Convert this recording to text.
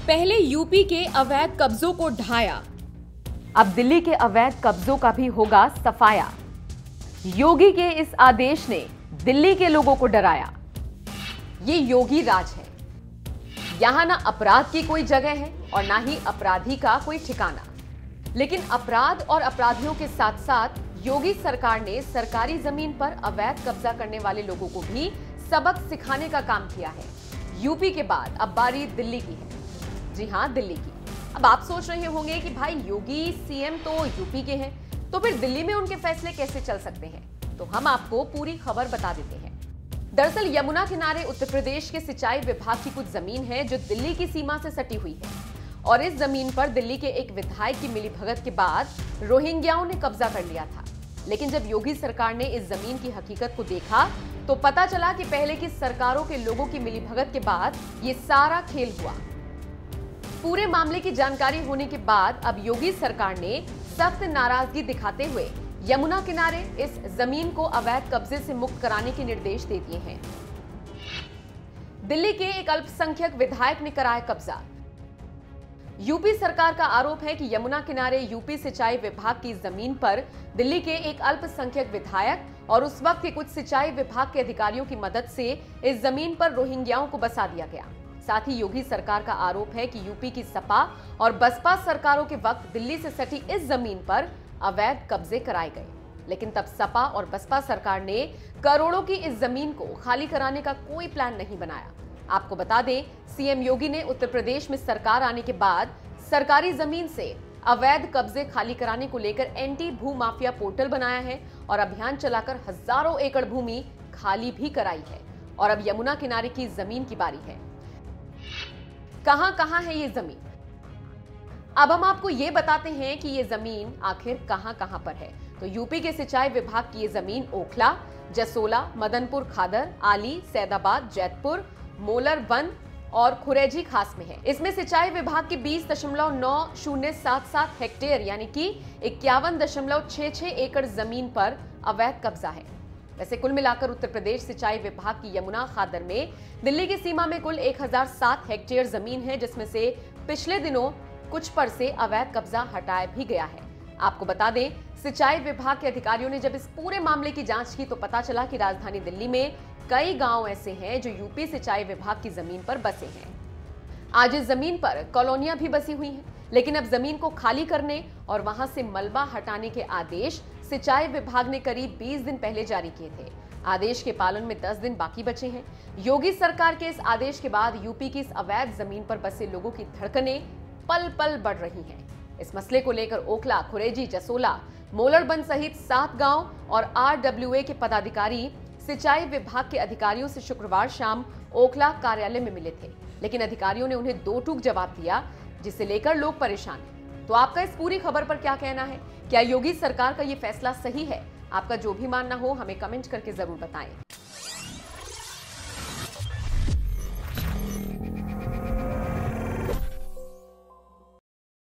पहले यूपी के अवैध कब्जों को ढाया, अब दिल्ली के अवैध कब्जों का भी होगा सफाया। योगी के इस आदेश ने दिल्ली के लोगों को डराया। ये योगी राज है। यहां ना अपराध की कोई जगह है और ना ही अपराधी का कोई ठिकाना। लेकिन अपराध और अपराधियों के साथ साथ योगी सरकार ने सरकारी जमीन पर अवैध कब्जा करने वाले लोगों को भी सबक सिखाने का काम किया है। यूपी के बाद अब बारी दिल्ली की है। जी हां, दिल्ली की। अब आप सोच रहे होंगे कि भाई योगी सीएम तो यूपी के हैं, तो फिर दिल्ली में उनके फैसले कैसे चल सकते हैं? तो हम आपको पूरी खबर बता देते हैं। दरअसल यमुना किनारे उत्तर प्रदेश के सिंचाई विभाग की कुछ जमीन है जो दिल्ली की सीमा से सटी हुई है और इस जमीन पर दिल्ली के एक विधायक की मिलीभगत के बाद रोहिंग्याओं ने कब्जा कर लिया था। लेकिन जब योगी सरकार ने इस जमीन की हकीकत को देखा तो पता चला कि पहले की सरकारों के लोगों की मिलीभगत के बाद ये सारा खेल हुआ। पूरे मामले की जानकारी होने के बाद अब योगी सरकार ने सख्त नाराजगी दिखाते हुए यमुना किनारे इस जमीन को अवैध कब्जे से मुक्त कराने के निर्देश दे दिए हैं। दिल्ली के एक अल्पसंख्यक विधायक ने कराया कब्जा। यूपी सरकार का आरोप है कि यमुना किनारे यूपी सिंचाई विभाग की जमीन पर दिल्ली के एक अल्पसंख्यक विधायक और उस वक्त के कुछ सिंचाई विभाग के अधिकारियों की मदद से इस जमीन पर रोहिंग्याओं को बसा दिया गया। साथ ही योगी सरकार का आरोप है कि यूपी की सपा और बसपा सरकारों के वक्त दिल्ली से सटी इस जमीन पर अवैध कब्जे कराए गए। लेकिन तब सपा और बसपा सरकार ने करोड़ों की इस जमीन को खाली कराने का कोई प्लान नहीं बनाया। आपको बता दें, सीएम योगी ने उत्तर प्रदेश में सरकार आने के बाद सरकारी जमीन से अवैध कब्जे खाली कराने को लेकर एंटी भू माफिया पोर्टल बनाया है और अभियान चलाकर हजारों एकड़ भूमि खाली भी कराई है। और अब यमुना किनारे की जमीन की बारी है। कहां है ये जमीन? अब हम आपको ये बताते हैं कि ये जमीन आखिर कहां पर है। तो यूपी के सिंचाई विभाग की ये जमीन ओखला, जसोला, मदनपुर खादर, आली, सैदाबाद, जैतपुर, मोलर वन और खुरेजी खास में है। इसमें सिंचाई विभाग की 20.9077 हेक्टेयर यानी कि 51.66 एकड़ जमीन पर अवैध कब्जा है। वैसे कुल मिलाकर उत्तर प्रदेश सिंचाई विभाग की यमुना खादर में दिल्ली की सीमा में कुल 1007 हेक्टेयर जमीन है, जिसमें से पिछले दिनों कुछ पर से अवैध कब्जा हटाया भी गया है। आपको बता दें, सिंचाई विभाग के अधिकारियों ने जब इस पूरे मामले की जांच की तो पता चला कि राजधानी दिल्ली में कई गांव ऐसे हैं जो यूपी सिंचाई विभाग की जमीन पर बसे हैं। आज इस जमीन पर कॉलोनियां भी बसी हुई हैं, लेकिन अब जमीन को खाली करने और वहां से मलबा हटाने के आदेश सिंचाई विभाग ने करीब 20 दिन पहले जारी किए थे। आदेश के पालन में 10 दिन बाकी बचे हैं। योगी सरकार के इस आदेश के बाद यूपी की इस अवैध जमीन पर बसे लोगों की धड़कनें पल पल बढ़ रही हैं। इस मसले को लेकर ओखला, खुरेजी, जसोला, मोलरबंद सहित 7 गांव और आरडब्ल्यूए के पदाधिकारी सिंचाई विभाग के अधिकारियों से शुक्रवार शाम ओखला कार्यालय में मिले थे, लेकिन अधिकारियों ने उन्हें दो टूक जवाब दिया, जिसे लेकर लोग परेशान हैं। तो आपका इस पूरी खबर पर क्या कहना है? क्या योगी सरकार का ये फैसला सही है? आपका जो भी मानना हो हमें कमेंट करके जरूर बताएं।